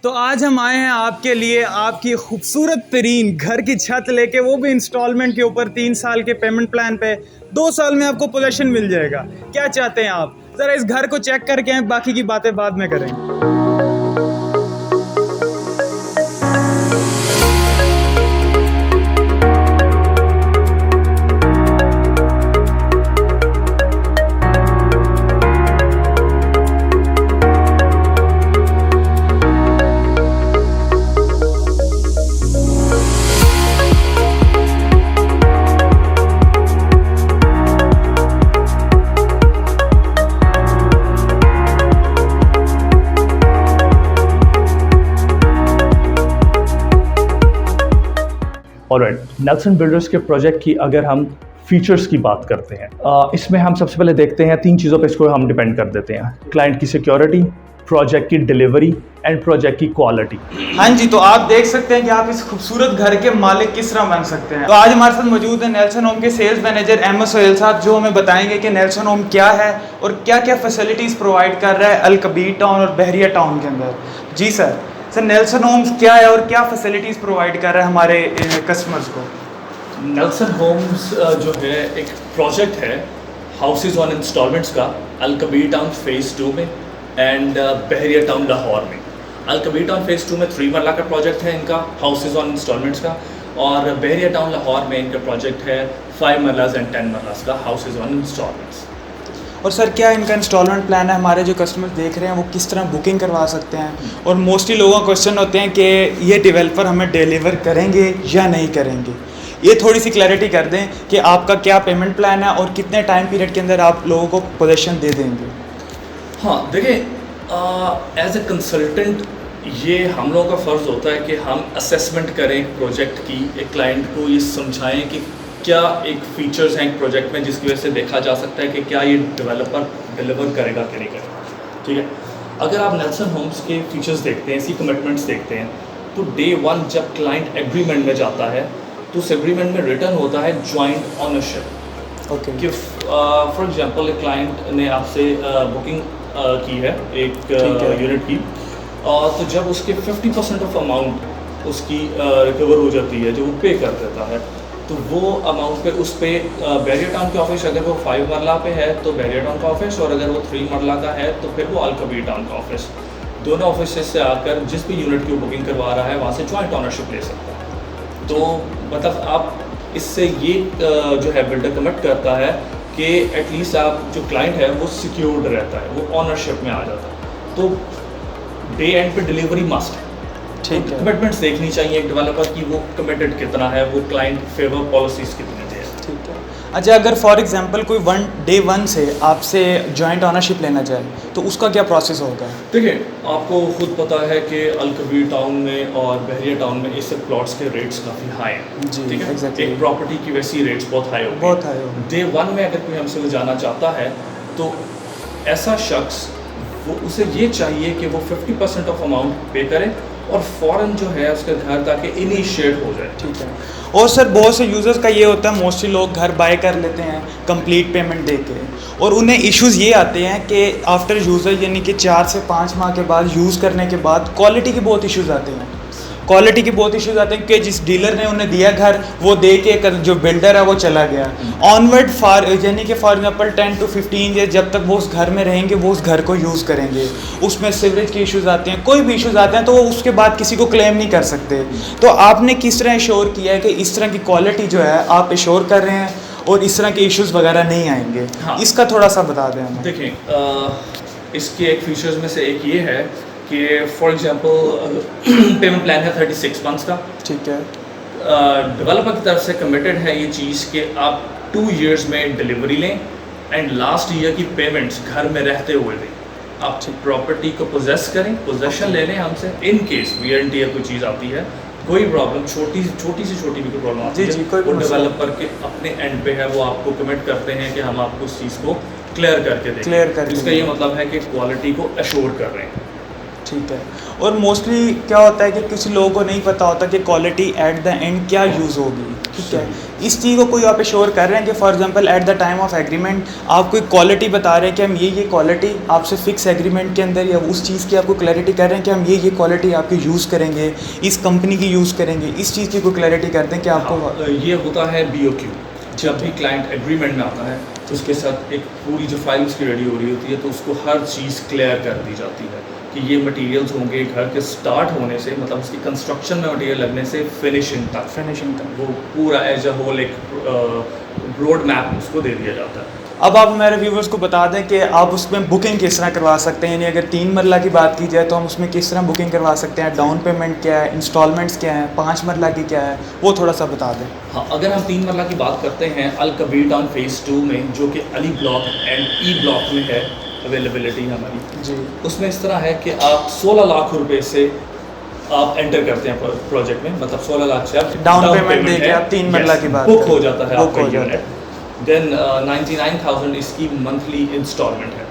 तो आज हम आए हैं आपके लिए आपकी खूबसूरत तरीन घर की छत लेके, वो भी इंस्टॉलमेंट के ऊपर 3 साल के पेमेंट प्लान पे। 2 साल में आपको पोजेशन मिल जाएगा। क्या चाहते हैं आप? ज़रा इस घर को चेक करके आएं, बाकी की बातें बाद में करेंगे। ऑलराइट, नेल्सन बिल्डर्स के प्रोजेक्ट की अगर हम फीचर्स की बात करते हैं, इसमें हम सबसे पहले देखते हैं 3 चीज़ों पे इसको हम डिपेंड कर देते हैं। क्लाइंट की सिक्योरिटी, प्रोजेक्ट की डिलीवरी एंड प्रोजेक्ट की क्वालिटी। हाँ जी, तो आप देख सकते हैं कि आप इस खूबसूरत घर के मालिक किस तरह बन सकते हैं। तो आज हमारे साथ मौजूद है नेल्सन होम के सेल्स मैनेजर एम सोहेल साहब, जो हमें बताएंगे कि नेल्सन होम क्या है और क्या क्या फैसिलिटीज़ प्रोवाइड कर रहा है अल कबीर टाउन और बहरिया टाउन के अंदर। जी सर, नेल्सन होम्स क्या है और क्या फैसिलिटीज़ प्रोवाइड कर रहा है हमारे कस्टमर्स को? नेल्सन होम्स जो है एक प्रोजेक्ट है हाउसेज ऑन इंस्टॉलमेंट्स का अल कबीर टाउन फेज़ 2 में एंड बहरिया टाउन लाहौर में। अल कबीर टाउन फेज़ 2 में 3 मरला का प्रोजेक्ट है इनका हाउसेज ऑन इंस्टॉलमेंट्स का, और बहरिया टाउन लाहौर में इनका प्रोजेक्ट है 5 मरलाज एंड 10 मरलाज का हाउसेज ऑन इंस्टॉलमेंट्स। और सर, क्या इनका इंस्टॉलमेंट प्लान है? हमारे जो कस्टमर देख रहे हैं वो किस तरह बुकिंग करवा सकते हैं? और मोस्टली लोगों का क्वेश्चन होते हैं कि ये डेवलपर हमें डिलीवर करेंगे या नहीं करेंगे। ये थोड़ी सी क्लैरिटी कर दें कि आपका क्या पेमेंट प्लान है और कितने टाइम पीरियड के अंदर आप लोगों को पोजीशन दे देंगे। हाँ देखिए, एज ए कंसल्टेंट ये हम लोगों का फ़र्ज़ होता है कि हम असेसमेंट करें प्रोजेक्ट की, एक क्लाइंट को ये समझाएं कि क्या एक फ़ीचर्स हैं एक प्रोजेक्ट में जिसकी वजह से देखा जा सकता है कि क्या ये डेवलपर डिलीवर करेगा कि नहीं करेगा। ठीक है, अगर आप नेल्सन होम्स के फीचर्स देखते हैं, इसकी कमिटमेंट्स देखते हैं, तो डे 1 जब क्लाइंट एग्रीमेंट में जाता है तो उस एग्रीमेंट में रिटर्न होता है जॉइंट ऑनरशिप। ओके, कि फॉर एग्जांपल एक क्लाइंट ने आपसे बुकिंग की है एक यूनिट की, तो जब उसके 50% ऑफ अमाउंट उसकी रिकवर हो जाती है, जो वो पे कर देता है, तो वो अमाउंट पे उस पर बहरिया टाउन के ऑफिस, अगर वो 5 मरला पे है तो बहरिया टाउन का ऑफिस, और अगर वो 3 मरला का है तो फिर वो अल कबीर टाउन का ऑफिस, दोनों ऑफिस से आकर जिस भी यूनिट की बुकिंग करवा रहा है वहाँ से जॉइंट ऑनरशिप ले सकता है। तो मतलब आप इससे ये जो है बिल्डर कमिट करता है कि एटलीस्ट आप जो क्लाइंट है वो सिक्योर्ड रहता है, वो ऑनरशिप में आ जाता है। तो डे एंड पे डिलीवरी मस्ट है। ठीक है, कमिटमेंट्स देखनी चाहिए एक डेवलपर की, वो कमिटेड कितना है, वो क्लाइंट फेवर पॉलिसीज़ कितनी है। ठीक है। अच्छा, अगर फॉर एग्जांपल कोई डे 1 से आपसे जॉइंट ऑनरशिप लेना चाहे तो उसका क्या प्रोसेस होगा? देखिए, आपको खुद पता है कि अल कबीर टाउन में और बहरिया टाउन में इससे प्लॉट्स के रेट्स काफ़ी हाई हैं। जी, ठीक है, एग्जैक्टली। एक प्रॉपर्टी की वैसी रेट्स बहुत हाई होगी, बहुत हाई होगी। डे 1 में अगर कोई हमसे वो जाना चाहता है तो ऐसा शख्स वो उसे ये चाहिए कि वो 50% ऑफ अमाउंट पे करे और फ़ौरन जो है उसके घर ताकि इनिशिएट हो जाए। ठीक है। और सर, बहुत से यूज़र्स का ये होता है, मोस्टली लोग घर बाय कर लेते हैं कंप्लीट पेमेंट दे के, और उन्हें इश्यूज़ ये आते हैं कि आफ्टर यूज़र यानी कि 4 से 5 माह के बाद यूज़ करने के बाद क्वालिटी के बहुत इश्यूज़ आते हैं। क्वालिटी के बहुत इश्यूज़ आते हैं कि जिस डीलर ने उन्हें दिया घर, वो दे के जो बिल्डर है वो चला गया। ऑनवर्ड यानी कि फॉर एग्जांपल 10 to 15 ईयर जब तक वो उस घर में रहेंगे वो उस घर को यूज़ करेंगे, उसमें सीवरेज के इश्यूज़ आते हैं, कोई भी इश्यूज़ आते हैं, तो वो उसके बाद किसी को क्लेम नहीं कर सकते। तो आपने किस तरह इंश्योर किया है कि इस तरह की क्वालिटी जो है आप इंश्योर कर रहे हैं और इस तरह के इश्यूज़ वगैरह नहीं आएंगे? हाँ। इसका थोड़ा सा बता दें हमें। देखिए, इसके एक फीचर्स में से एक ये है कि फॉर एग्जांपल पेमेंट प्लान है 36 मंथ्स का। ठीक है, डेवलपर की तरफ से कमिटेड है ये चीज़ कि आप 2 इयर्स में डिलीवरी लें एंड लास्ट ईयर की पेमेंट्स घर में रहते हुए दें। आप प्रॉपर्टी को पोजेस करें, पोजेशन ले लें हमसे। इन केस वीएनटी या कोई चीज़ आती है, कोई प्रॉब्लम छोटी से छोटी भी कोई प्रॉब्लम आती है, कोई वो डेवलपर के अपने एंड पे है, वो आपको कमिट करते हैं कि हम आपको उस चीज़ को क्लियर करके दें। क्लियर करके इसका ये मतलब है कि क्वालिटी को एश्योर कर रहे हैं। ठीक है। और मोस्टली क्या होता है कि कुछ लोगों को नहीं पता होता कि क्वालिटी एट द एंड क्या यूज़ होगी, ठीक है। इस चीज़ को कोई आप श्योर कर रहे हैं कि for example at the time of agreement आप कोई क्वालिटी बता रहे हैं कि हम ये क्वालिटी आपसे फिक्स एग्रीमेंट के अंदर या उस चीज़ की आपको क्लैरिटी कर रहे हैं कि हम ये क्वालिटी आपकी यूज़ करेंगे, इस कंपनी की यूज़ करेंगे, इस चीज़ की कोई क्लैरिटी कर दें कि आपको ये होता है BOQ। जब भी क्लाइंट एग्रीमेंट में आता है तो उसके साथ एक पूरी जो फाइल उसकी रेडी हो रही होती है, तो उसको हर चीज़ क्लियर कर दी जाती है कि ये मटेरियल्स होंगे घर के स्टार्ट होने से, मतलब उसकी कंस्ट्रक्शन में मटेरियल लगने से फिनिशिंग तक वो पूरा एज अ होल एक रोड मैप उसको दे दिया जाता है। अब आप मेरे व्यूवर्स को बता दें कि आप उसमें बुकिंग किस तरह करवा सकते हैं, यानी अगर 3 मरला की बात की जाए तो हम उसमें किस तरह बुकिंग करवा सकते हैं, डाउन पेमेंट क्या है, इंस्टॉलमेंट्स क्या है, 5 मरला की क्या है, वो थोड़ा सा बता दें। हाँ, अगर हम 3 मरला की बात करते हैं अल कबीर टाउन फेज़ 2 में, जो कि Ali block and E block में है अवेलेबिलिटी हमारी जी, उसमें इस तरह है कि आप 16 लाख रुपए से आप एंटर करते हैं प्रोजेक्ट में, मतलब 16 लाख से आप डाउन पेमेंट देके आप 3 मरला की बात बुक हो जाता है बुक आपका हो जाता यूनिट। देन 99,000 इसकी मंथली इंस्टॉलमेंट है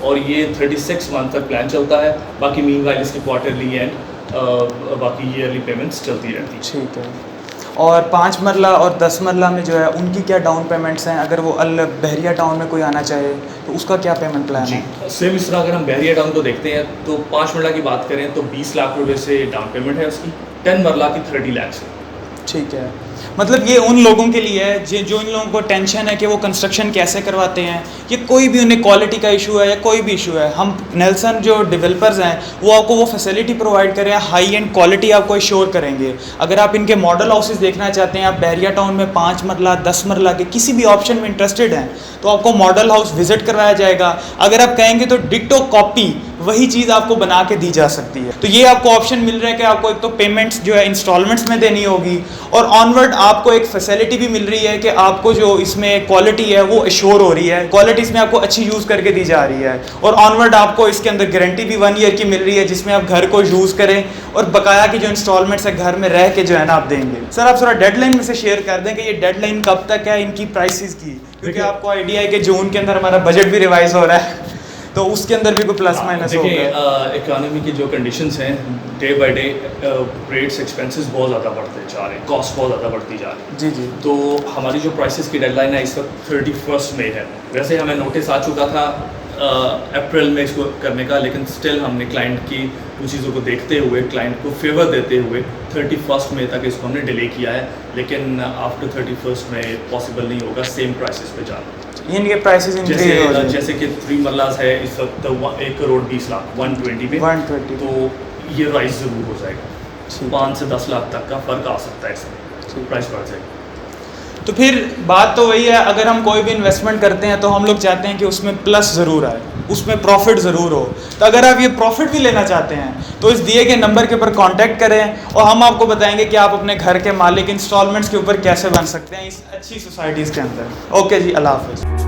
और ये 36 मंथ तक प्लान चलता है। बाकी मीनवाइल इसकी क्वार्टरली एंड बाकी ईयरली पेमेंट्स चलती रहती है। ठीक है। और 5 मरला और 10 मरला में जो है उनकी क्या डाउन पेमेंट्स हैं, अगर वो अल बहरिया टाउन में कोई आना चाहे तो उसका क्या पेमेंट प्लान जी है? सेम इस तरह अगर हम बहरिया टाउन को देखते हैं तो 5 मरला की बात करें तो 20 लाख रुपए से डाउन पेमेंट है उसकी, 10 मरला की 30 लाख से। ठीक है, मतलब ये उन लोगों के लिए है जो इन लोगों को टेंशन है कि वो कंस्ट्रक्शन कैसे करवाते हैं, ये कोई भी उन्हें क्वालिटी का इशू है या कोई भी इशू है, हम नेल्सन जो डेवलपर्स हैं वो आपको वो फैसिलिटी प्रोवाइड करें, हाई एंड क्वालिटी आपको एश्योर करेंगे। अगर आप इनके मॉडल हाउसेस देखना चाहते हैं, आप बहरिया टाउन में 5 मरला 10 मरला के किसी भी ऑप्शन में इंटरेस्टेड हैं तो आपको मॉडल हाउस विजिट करवाया जाएगा। अगर आप कहेंगे तो डिक्टो कॉपी वही चीज़ आपको बना के दी जा सकती है। तो ये आपको ऑप्शन मिल रहा है कि आपको एक तो पेमेंट्स जो है इंस्टॉलमेंट्स में देनी होगी और ऑनवर्ड आपको एक फैसिलिटी भी मिल रही है कि आपको जो इसमें क्वालिटी है वो एश्योर हो रही है, क्वालिटी इसमें आपको अच्छी यूज़ करके दी जा रही है और ऑनवर्ड आपको इसके अंदर गारंटी भी 1 ईयर की मिल रही है जिसमें आप घर को यूज़ करें और बकाया की जो इंस्टॉलमेंट्स है घर में रह के जो है ना आप देंगे। सर आप थोड़ा डेडलाइन में से शेयर कर दें कि ये डेडलाइन कब तक है इनकी प्राइसेस की, क्योंकि आपको आइडिया है कि जून के अंदर हमारा बजट भी रिवाइज हो रहा है तो उसके अंदर भी कोई प्लस माइनस होगा। देखिए इकोनॉमी की जो कंडीशंस हैं day by day rates expenses बहुत ज़्यादा बढ़ते जा रहे हैं, कॉस्ट बहुत ज़्यादा बढ़ती जा रही है। जी जी। तो हमारी जो प्राइसेस की डेडलाइन है इस वक्त 31 मई है। वैसे हमें नोटिस आ चुका था अप्रैल में इसको करने का, लेकिन स्टिल हमने क्लाइंट की उन चीज़ों को देखते हुए, क्लाइंट को फेवर देते हुए 31 मई तक इसको हमने डिले किया है, लेकिन आफ्टर 31 मई पॉसिबल नहीं होगा सेम प्राइसेस पे जाना। इनके प्राइसेस इंक्रीज हो रहे हैं, जैसे कि 3 मरलास है इस वक्त 1 करोड़ 20 लाख 120 में 120 तो ये राइस ज़रूर हो जाएगा, 5 से 10 लाख तक का फ़र्क आ सकता है इसमें, प्राइस बढ़ जाएगा। तो फिर बात तो वही है, अगर हम कोई भी इन्वेस्टमेंट करते हैं तो हम लोग चाहते हैं कि उसमें प्लस ज़रूर आए, उसमें प्रॉफिट ज़रूर हो। तो अगर आप ये प्रॉफिट भी लेना चाहते हैं तो इस दिए गए नंबर के ऊपर कांटेक्ट करें और हम आपको बताएंगे कि आप अपने घर के मालिक इंस्टॉलमेंट्स के ऊपर कैसे बन सकते हैं इस अच्छी सोसाइटीज़ के अंदर। ओके जी, अल्लाह हाफ़िज़।